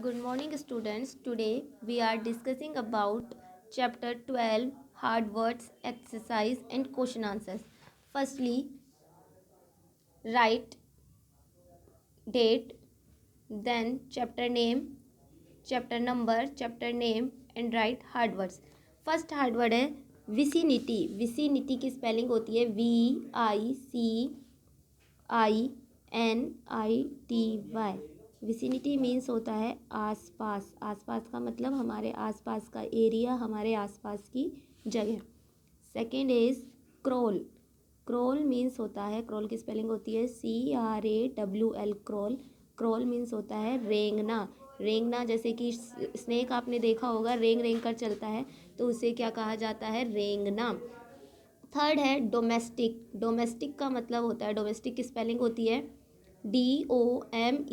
Good morning students. Today we are discussing about chapter 12 hard words exercise and question answers. Firstly, write date, then chapter name, chapter number, chapter name and write hard words. First hard word है vicinity. Vicinity की spelling होती है VICINITY. Vicinity means होता है आसपास. आसपास का मतलब हमारे आसपास का एरिया, हमारे आसपास की जगह. Second is crawl. Crawl means होता है, क्रोल की स्पेलिंग होती है CRAWL. क्रोल. क्रोल मीन्स होता है रेंगना. रेंगना जैसे कि स्नेक आपने देखा होगा रेंग रेंग कर चलता है, तो उसे क्या कहा जाता है? रेंगना. थर्ड है डोमेस्टिक. डोमेस्टिक का मतलब होता है, डोमेस्टिक की स्पेलिंग होती है DOMESTIC.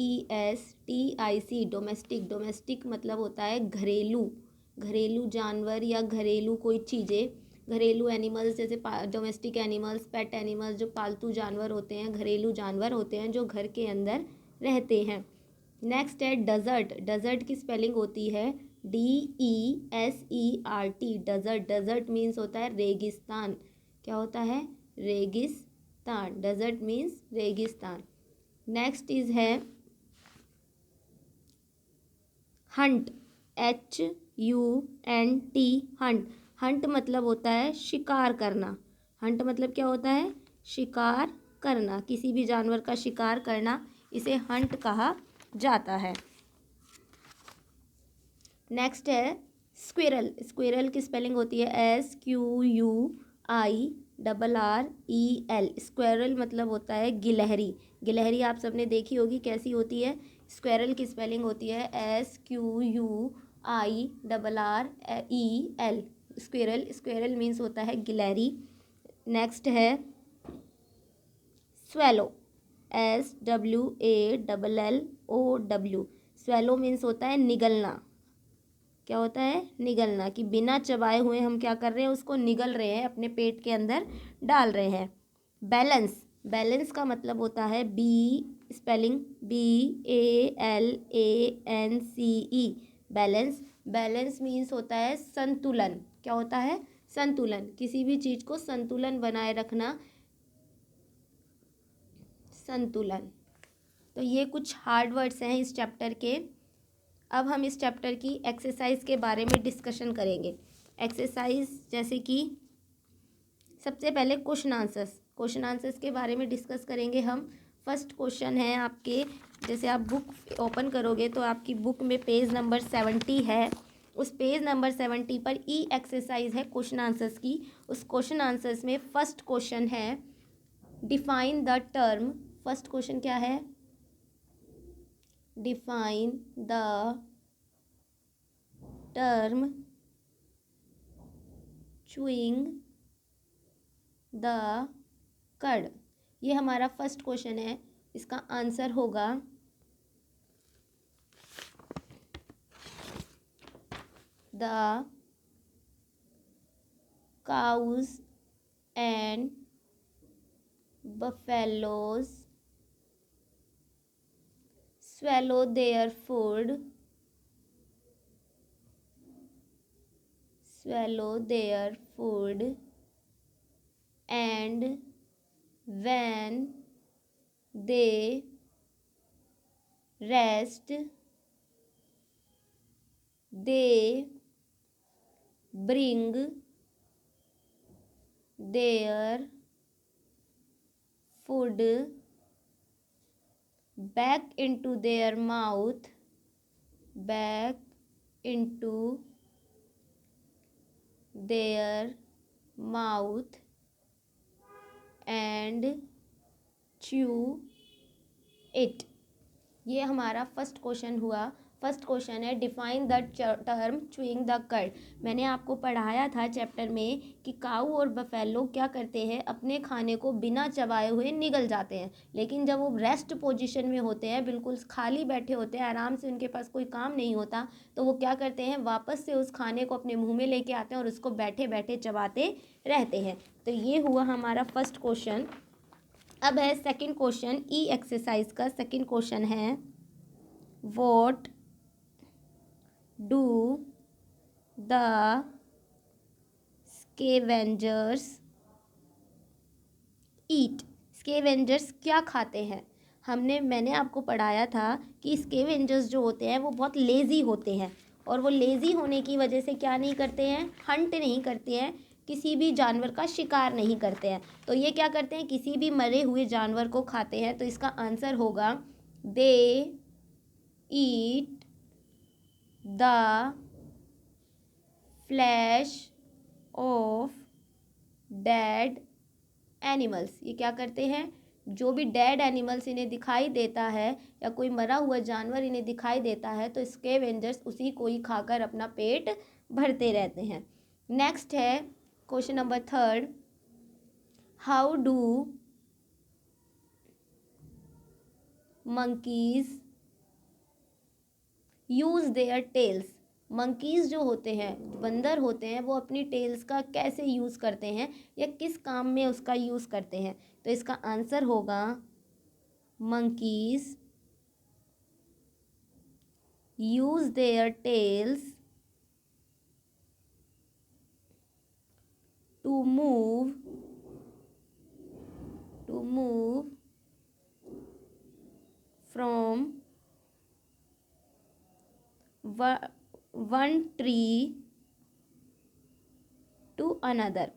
डोमेस्टिक. डोमेस्टिक मतलब होता है घरेलू. घरेलू जानवर या घरेलू कोई चीज़ें, घरेलू एनिमल्स जैसे डोमेस्टिक एनिमल्स, पेट एनिमल्स जो पालतू जानवर होते हैं, घरेलू जानवर होते हैं जो घर के अंदर रहते हैं. नेक्स्ट है डज़र्ट. डज़र्ट की स्पेलिंग होती है DESERT. डज़र्ट. डज़र्ट मीन्स होता है रेगिस्तान. क्या होता है? रेगिस्तान. डज़र्ट मीन्स रेगिस्तान. नेक्स्ट इज है हंट. HUNT. हंट. हंट मतलब होता है शिकार करना. हंट मतलब क्या होता है? शिकार करना. किसी भी जानवर का शिकार करना, इसे हंट कहा जाता है. नेक्स्ट है स्क्विरल. स्क्विरल की स्पेलिंग होती है SQUIRREL. स्क्विरल मतलब होता है गिलहरी. गिलहरी आप सबने देखी होगी कैसी होती है. स्क्विरल की स्पेलिंग होती है SQUIRREL. स्क्विरल. स्क्विरल मीन्स होता है गिलहरी. नेक्स्ट है स्वेलो. SWALLOW. स्वेलो मीन्स होता है निगलना. क्या होता है? निगलना. कि बिना चबाए हुए हम क्या कर रहे हैं? उसको निगल रहे हैं, अपने पेट के अंदर डाल रहे हैं. बैलेंस. बैलेंस का मतलब होता है spelling BALANCE. Balance. Balance means होता है संतुलन. क्या होता है? संतुलन. किसी भी चीज़ को संतुलन बनाए रखना. संतुलन. तो ये कुछ हार्ड वर्ड्स हैं इस चैप्टर के. अब हम इस चैप्टर की एक्सरसाइज के बारे में डिस्कशन करेंगे. एक्सरसाइज जैसे कि सबसे पहले क्वेश्चन आंसर्स. क्वेश्चन आंसर्स के बारे में डिस्कस करेंगे हम. फर्स्ट क्वेश्चन है आपके, जैसे आप बुक ओपन करोगे तो आपकी बुक में पेज नंबर 70 है. उस पेज नंबर 70 पर एक्सरसाइज है क्वेश्चन आंसर्स की. उस क्वेश्चन आंसर्स में फर्स्ट क्वेश्चन है define the term. First question क्या है? Define the term chewing the curd. ये हमारा फर्स्ट क्वेश्चन है. इसका आंसर होगा the cows and buffaloes swallow their food and when they rest they bring their food back into their mouth and chew it. ये हमारा first question हुआ. First question है define the term chewing the curd. मैंने आपको पढ़ाया था chapter में कि काऊ और बफेलो क्या करते हैं? अपने खाने को बिना चबाए हुए निगल जाते हैं. लेकिन जब वो रेस्ट पोजीशन में होते हैं, बिल्कुल खाली बैठे होते हैं, आराम से, उनके पास कोई काम नहीं होता, तो वो क्या करते हैं? वापस से उस खाने को अपने मुँह में लेके आते हैं और उसको बैठे बैठे चबाते रहते हैं. तो ये हुआ हमारा फर्स्ट क्वेश्चन. अब है सेकंड क्वेश्चन. एक्सरसाइज का सेकंड क्वेश्चन है what do the scavengers eat? Scavengers क्या खाते हैं? मैंने आपको पढ़ाया था कि स्केवेंजर्स जो होते हैं वो बहुत लेज़ी होते हैं, और वो लेज़ी होने की वजह से क्या नहीं करते हैं, हंट नहीं करते हैं, किसी भी जानवर का शिकार नहीं करते हैं। तो ये क्या करते हैं, किसी भी मरे हुए जानवर को खाते हैं। तो इसका आंसर होगा they eat the flesh of dead animals. ये क्या करते हैं, जो भी डेड एनिमल्स इन्हें दिखाई देता है या कोई मरा हुआ जानवर इन्हें दिखाई देता है तो स्कैवेंजर्स उसी को ही खाकर अपना पेट भरते रहते हैं। नेक्स्ट है question number 3, how do monkeys use their tales? Monkeys जो होते हैं, बंदर होते हैं, वो अपनी टेल्स का कैसे यूज़ करते हैं या किस काम में उसका यूज़ करते हैं? तो इसका आंसर होगा monkeys use their tails to move from one tree to another.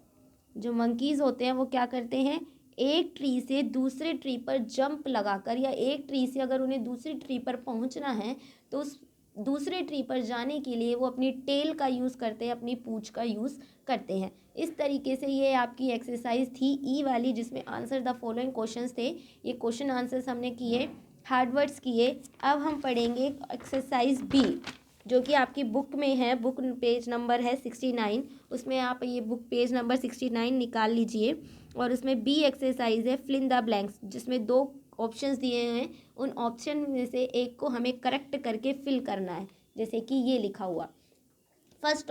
जो मंकीज़ होते हैं वो क्या करते हैं, एक ट्री से दूसरे ट्री पर जंप लगाकर, या एक ट्री से अगर उन्हें दूसरी ट्री पर पहुंचना है तो उस दूसरे ट्री पर जाने के लिए वो अपनी टेल का यूज़ करते हैं, अपनी पूंछ का यूज़ करते हैं। इस तरीके से ये आपकी एक्सरसाइज थी ई वाली, जिसमें आंसर द फॉलोइंग क्वेश्चंस थे। ये क्वेश्चन आंसर्स हमने किए, हार्ड वर्ड्स किए। अब हम पढ़ेंगे एक्सरसाइज बी, जो कि आपकी बुक में है। बुक पेज नंबर है 69, उसमें आप ये बुक पेज नंबर 69 निकाल लीजिए। और उसमें बी एक्सरसाइज है फिल इन द ब्लैंक्स, जिसमें 2 ऑप्शंस दिए हैं। उन ऑप्शन में से एक को हमें करेक्ट करके फिल करना है, जैसे कि ये लिखा हुआ। फर्स्ट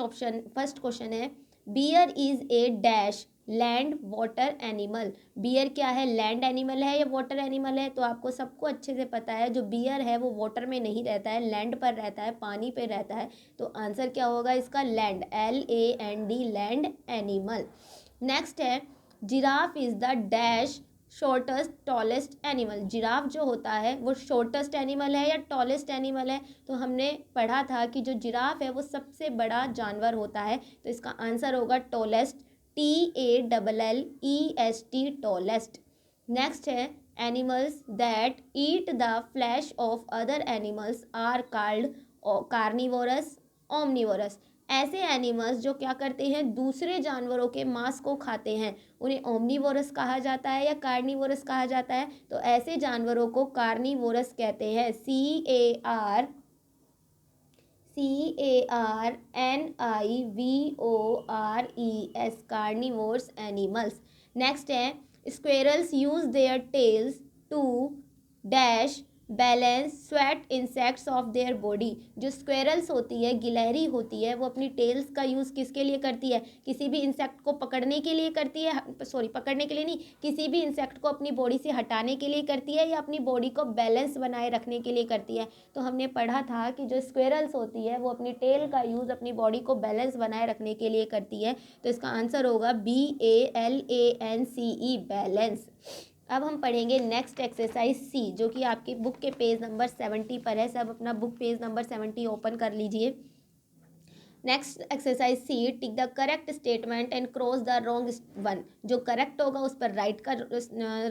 क्वेश्चन है, bear is a dash land water animal. Bear क्या है, लैंड एनिमल है या वाटर एनिमल है? तो आपको सबको अच्छे से पता है, जो बियर है वो वाटर में नहीं रहता है, लैंड पर रहता है, पानी पे रहता है। तो आंसर क्या होगा इसका, land, LAND, land animal. Next है, giraffe is the dash shortest tallest animal. Giraffe जो होता है वो शॉर्टेस्ट एनिमल है या टॉलेस्ट एनिमल है? तो हमने पढ़ा था कि जो जिराफ है वो सबसे बड़ा जानवर होता है। तो इसका आंसर होगा टॉलेस्ट, TALLEST, टॉलेस्ट। नेक्स्ट है, animals that eat the flesh of other animals are called carnivorous, omnivorous. ऐसे एनिमल्स जो क्या करते हैं, दूसरे जानवरों के मांस को खाते हैं, उन्हें ओमनिवोरस कहा जाता है या कार्निवोरस कहा जाता है? तो ऐसे जानवरों को कार्निवोरस कहते हैं, CARNIVORES, कार्निवोर्स एनिमल्स। नेक्स्ट है, squirrels use their tails to dash balance sweat insects off their body. जो स्क्वेरल्स होती है, गिलहरी होती है, वो अपनी टेल्स का यूज़ किसके लिए करती है, किसी भी इंसेक्ट को पकड़ने के लिए करती है, पकड़ने के लिए नहीं, किसी भी इंसेक्ट को अपनी बॉडी से हटाने के लिए करती है, या अपनी बॉडी को बैलेंस बनाए रखने के लिए करती है? तो हमने पढ़ा था कि जो स्क्वेरल्स होती है वो अपनी टेल का यूज़ अपनी बॉडी को बैलेंस बनाए रखने के लिए करती है। तो इसका आंसर होगा BALANCE, बैलेंस। अब हम पढ़ेंगे नेक्स्ट एक्सरसाइज सी, जो कि आपकी बुक के पेज नंबर 70 पर है। सब अपना बुक पेज नंबर 70 ओपन कर लीजिए। Next exercise C, tick the correct statement and cross the wrong one. जो करेक्ट होगा उस पर राइट का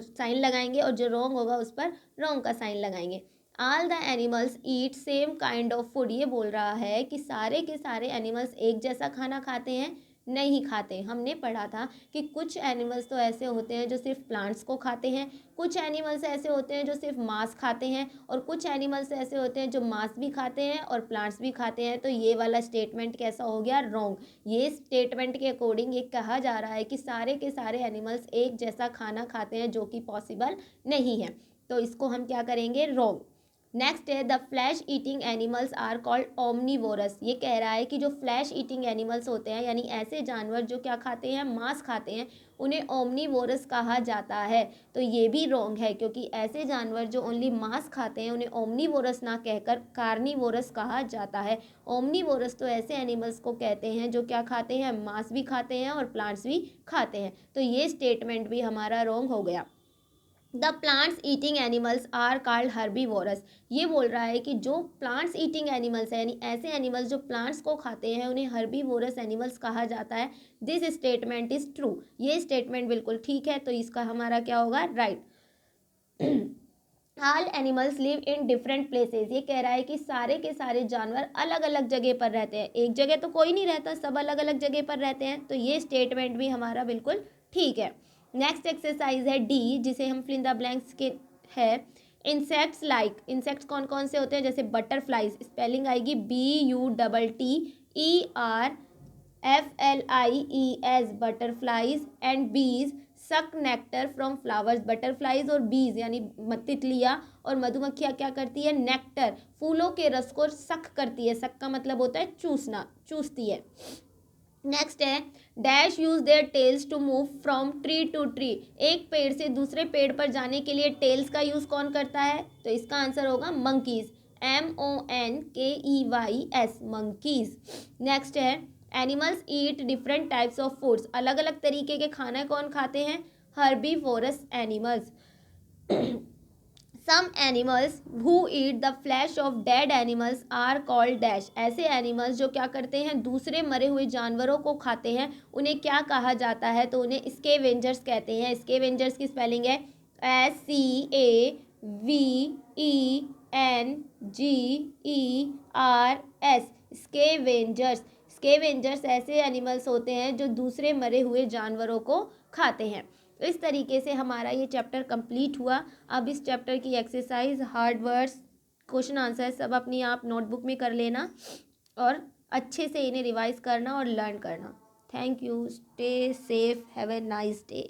साइन लगाएंगे, और जो रॉन्ग होगा उस पर रॉन्ग का साइन लगाएंगे। All the animals eat same kind of food. ये बोल रहा है कि सारे के सारे एनिमल्स एक जैसा खाना खाते हैं? नहीं खाते। हमने पढ़ा था कि कुछ एनिमल्स तो ऐसे होते हैं जो सिर्फ प्लांट्स को खाते हैं, कुछ एनिमल्स ऐसे होते हैं जो सिर्फ मांस खाते हैं, और कुछ एनिमल्स ऐसे होते हैं जो मांस भी खाते हैं और प्लांट्स भी खाते हैं। तो ये वाला स्टेटमेंट कैसा हो गया, रॉन्ग। ये स्टेटमेंट के अकॉर्डिंग ये कहा जा रहा है कि सारे के सारे एनिमल्स एक जैसा खाना खाते हैं, जो कि पॉसिबल नहीं है। तो इसको हम क्या करेंगे, रॉन्ग। नेक्स्ट है the flesh eating animals are called omnivorous. ये कह रहा है कि जो फ्लैश ईटिंग एनिमल्स होते हैं यानी ऐसे जानवर जो क्या खाते हैं, मांस खाते हैं, उन्हें ओमनीवोरस कहा जाता है। तो ये भी रॉन्ग है क्योंकि ऐसे जानवर जो ओनली मांस खाते हैं उन्हें ओमनीवोरस ना कहकर कार्निवोरस कहा जाता है। ओमनीवोरस तो ऐसे एनिमल्स को कहते हैं जो क्या खाते हैं, मांस भी खाते हैं और प्लांट्स भी खाते हैं। तो ये स्टेटमेंट भी हमारा रॉन्ग हो गया। The plants eating animals are called herbivorous. ये बोल रहा है कि जो प्लांट्स ईटिंग एनिमल्स है यानी ऐसे एनिमल्स जो प्लांट्स को खाते हैं उन्हें हर्बीवोरस एनिमल्स कहा जाता है। This statement is true. ये स्टेटमेंट बिल्कुल ठीक है, तो इसका हमारा क्या होगा, right. All animals live in different places. ये कह रहा है कि सारे के सारे जानवर अलग अलग जगह पर रहते हैं, एक जगह तो कोई नहीं रहता, सब अलग अलग जगह पर रहते हैं। तो ये स्टेटमेंट भी हमारा बिल्कुल ठीक है। नेक्स्ट एक्सरसाइज है डी, जिसे हम फिल इन द ब्लैंक्स के है इंसेक्ट्स लाइक। इंसेक्ट्स कौन कौन से होते हैं, जैसे बटरफ्लाइज, स्पेलिंग आएगी BUTTERFLIES बटरफ्लाइज, एंड बीज सक नेक्टर फ्रॉम फ्लावर्स। बटरफ्लाइज और बीज यानी तितलियाँ और मधुमक्खियाँ क्या करती है, नेक्टर फूलों के रस को सक करती है। सक का मतलब होता है चूसना, चूसती है। नेक्स्ट है dash use their tails to move from tree to tree. एक पेड़ से दूसरे पेड़ पर जाने के लिए टेल्स का यूज कौन करता है, तो इसका आंसर होगा मंकीज, MONKEYS मंकीज। नेक्स्ट है animals eat different types of foods. अलग अलग तरीके के खाना कौन खाते हैं, herbivorous animals. Some animals who eat the flesh of dead animals are called dash। ऐसे एनिमल्स जो क्या करते हैं, दूसरे मरे हुए जानवरों को खाते हैं, उन्हें क्या कहा जाता है, तो उन्हें स्केवेंजर्स कहते हैं। स्केवेंजर्स की स्पेलिंग है SCAVENGERS स्केवेंजर्स। स्केवेंजर्स ऐसे एनिमल्स होते हैं जो दूसरे मरे हुए जानवरों को खाते हैं। इस तरीके से हमारा ये चैप्टर कंप्लीट हुआ। अब इस चैप्टर की exercise, hard words, question answer सब अपनी आप नोटबुक में कर लेना और अच्छे से इन्हें रिवाइज करना और लर्न करना। Thank you, stay safe, have a nice day.